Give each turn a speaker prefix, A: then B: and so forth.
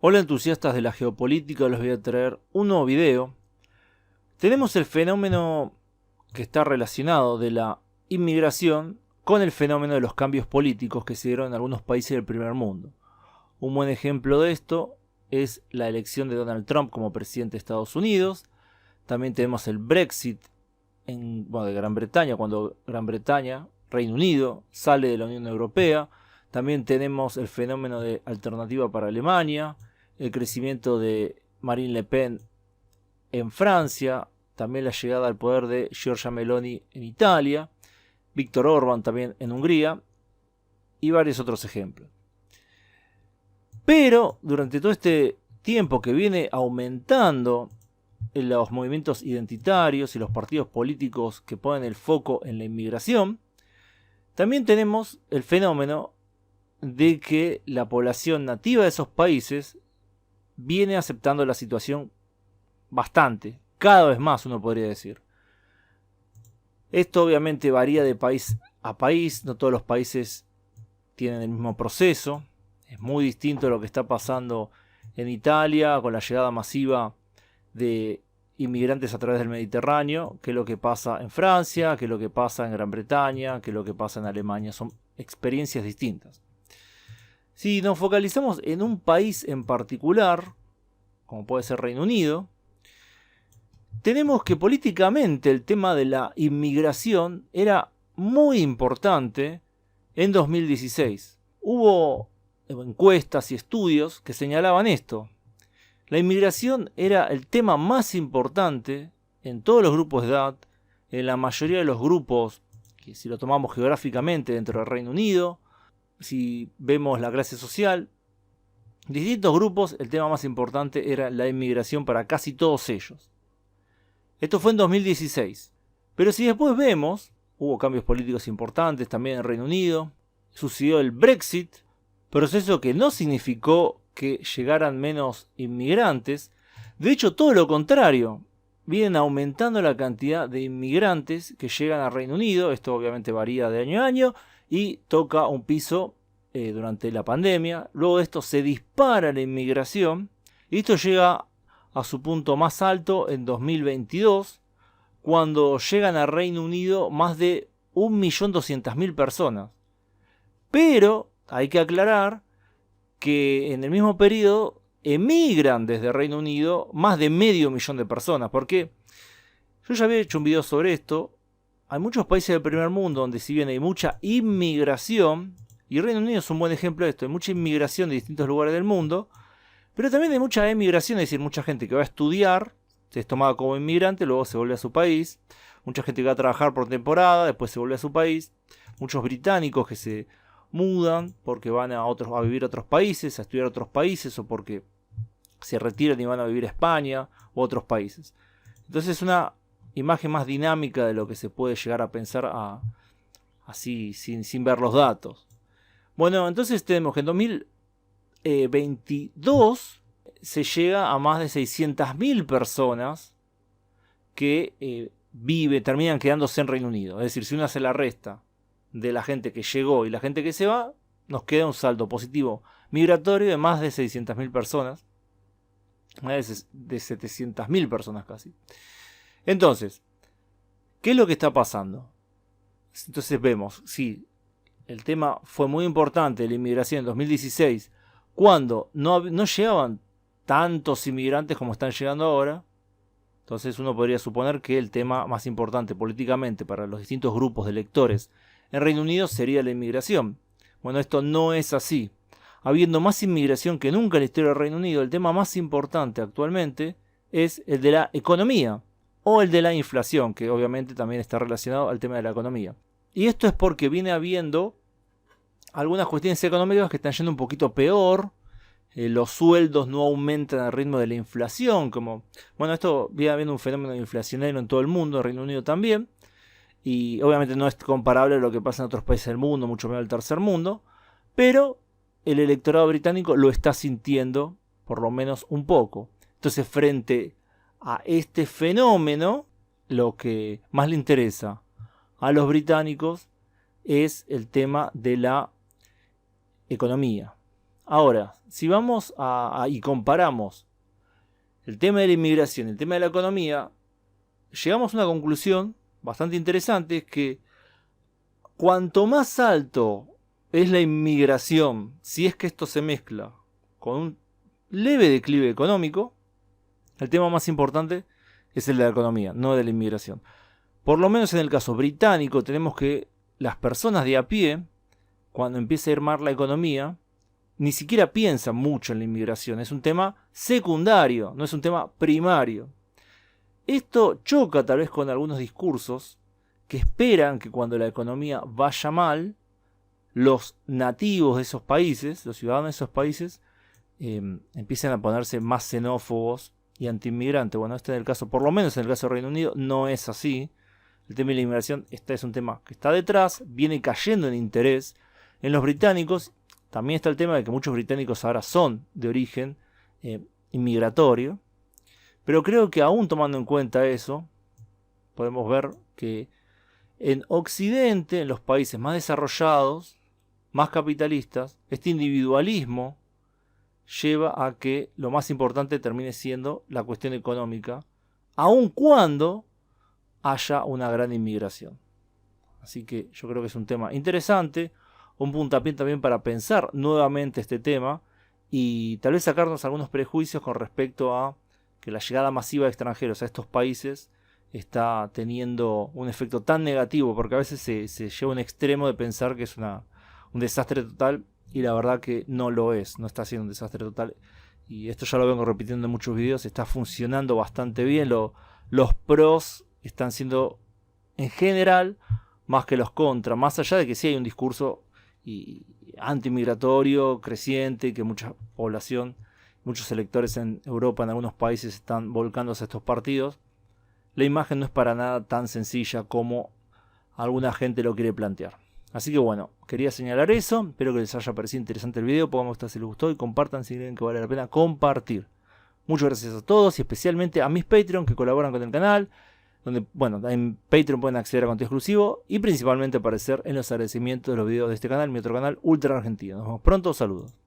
A: Hola entusiastas de la geopolítica, les voy a traer un nuevo video. Tenemos el fenómeno que está relacionado de la inmigración con el fenómeno de los cambios políticos que se dieron en algunos países del primer mundo. Un buen ejemplo de esto es la elección de Donald Trump como presidente de Estados Unidos. También tenemos el Brexit de Gran Bretaña, cuando Gran Bretaña, Reino Unido, sale de la Unión Europea. También tenemos el fenómeno de alternativa para Alemania, el crecimiento de Marine Le Pen en Francia, también la llegada al poder de Giorgia Meloni en Italia, Viktor Orbán también en Hungría y varios otros ejemplos. Pero durante todo este tiempo que viene aumentando los movimientos identitarios y los partidos políticos que ponen el foco en la inmigración, también tenemos el fenómeno de que la población nativa de esos países viene aceptando la situación bastante, cada vez más uno podría decir. Esto obviamente varía de país a país, no todos los países tienen el mismo proceso, es muy distinto lo que está pasando en Italia con la llegada masiva de inmigrantes a través del Mediterráneo, que lo que pasa en Francia, que lo que pasa en Gran Bretaña, que lo que pasa en Alemania, son experiencias distintas. Si nos focalizamos en un país en particular, como puede ser Reino Unido, tenemos que políticamente el tema de la inmigración era muy importante en 2016. Hubo encuestas y estudios que señalaban esto. La inmigración era el tema más importante en todos los grupos de edad, en la mayoría de los grupos, que si lo tomamos geográficamente dentro del Reino Unido, si vemos la clase social, distintos grupos, el tema más importante era la inmigración para casi todos ellos. Esto fue en 2016. Pero si después vemos, hubo cambios políticos importantes también en el Reino Unido, sucedió el Brexit, proceso que no significó que llegaran menos inmigrantes, de hecho todo lo contrario, vienen aumentando la cantidad de inmigrantes que llegan al Reino Unido, esto obviamente varía de año a año, y toca un piso durante la pandemia. Luego de esto se dispara la inmigración y esto llega a su punto más alto en 2022, cuando llegan al Reino Unido más de 1.200.000 personas. Pero hay que aclarar que en el mismo periodo emigran desde Reino Unido más de 500.000 de personas. Porque yo ya había hecho un video sobre esto. Hay muchos países del primer mundo donde si bien hay mucha inmigración, y Reino Unido es un buen ejemplo de esto, hay mucha inmigración de distintos lugares del mundo, pero también hay mucha emigración, es decir, mucha gente que va a estudiar, se es tomada como inmigrante, luego se vuelve a su país, mucha gente que va a trabajar por temporada, después se vuelve a su país, muchos británicos que se mudan porque van a vivir a otros países, a estudiar a otros países, o porque se retiran y van a vivir a España u otros países. Entonces es una imagen más dinámica de lo que se puede llegar a pensar así sin ver los datos. Bueno, entonces tenemos que en 2022 se llega a más de 600.000 personas que terminan quedándose en Reino Unido. Es decir, si uno se la resta de la gente que llegó y la gente que se va, nos queda un saldo positivo migratorio de más de 600.000 personas. Más de 700.000 personas casi. Entonces, ¿qué es lo que está pasando? Entonces vemos, sí, el tema fue muy importante de la inmigración en 2016, cuando no llegaban tantos inmigrantes como están llegando ahora. Entonces uno podría suponer que el tema más importante políticamente para los distintos grupos de electores en Reino Unido sería la inmigración. Bueno, esto no es así. Habiendo más inmigración que nunca en la historia del Reino Unido, el tema más importante actualmente es el de la economía o el de la inflación, que obviamente también está relacionado al tema de la economía. Y esto es porque viene habiendo algunas cuestiones económicas que están yendo un poquito peor. Los sueldos no aumentan al ritmo de la inflación. Esto viene habiendo un fenómeno inflacionario en todo el mundo, en Reino Unido también. Y obviamente no es comparable a lo que pasa en otros países del mundo, mucho menos el tercer mundo. Pero el electorado británico lo está sintiendo, por lo menos un poco. Entonces, frente a este fenómeno, lo que más le interesa a los británicos es el tema de la economía. Ahora, si vamos y comparamos el tema de la inmigración y el tema de la economía, llegamos a una conclusión bastante interesante, es que cuanto más alto es la inmigración, si es que esto se mezcla con un leve declive económico, el tema más importante es el de la economía, no el de la inmigración. Por lo menos en el caso británico tenemos que las personas de a pie, cuando empieza a ir mal la economía, ni siquiera piensan mucho en la inmigración. Es un tema secundario, no es un tema primario. Esto choca tal vez con algunos discursos que esperan que cuando la economía vaya mal, los nativos de esos países, los ciudadanos de esos países, empiecen a ponerse más xenófobos y anti-inmigrantes. Bueno, este es el caso, por lo menos en el caso del Reino Unido, no es así. El tema de la inmigración es un tema que está detrás, viene cayendo en interés. En los británicos también está el tema de que muchos británicos ahora son de origen inmigratorio. Pero creo que aún tomando en cuenta eso, podemos ver que en Occidente, en los países más desarrollados, más capitalistas, este individualismo lleva a que lo más importante termine siendo la cuestión económica, aun cuando haya una gran inmigración. Así que yo creo que es un tema interesante, un puntapié también para pensar nuevamente este tema y tal vez sacarnos algunos prejuicios con respecto a que la llegada masiva de extranjeros a estos países está teniendo un efecto tan negativo, porque a veces se lleva a un extremo de pensar que es un desastre total, y la verdad que no lo es, no está siendo un desastre total. Y esto ya lo vengo repitiendo en muchos videos, está funcionando bastante bien, los pros están siendo en general más que los contras, más allá de que sí hay un discurso anti-migratorio creciente, que mucha población, muchos electores en Europa, en algunos países, están volcándose a estos partidos. La imagen no es para nada tan sencilla como alguna gente lo quiere plantear. Así que bueno, quería señalar eso. Espero que les haya parecido interesante el video. Pongan me gusta si les gustó y compartan si creen que vale la pena compartir. Muchas gracias a todos y especialmente a mis Patreon que colaboran con el canal. Donde, bueno, en Patreon pueden acceder a contenido exclusivo y principalmente aparecer en los agradecimientos de los videos de este canal, mi otro canal, Ultra Argentino. Nos vemos pronto, saludos.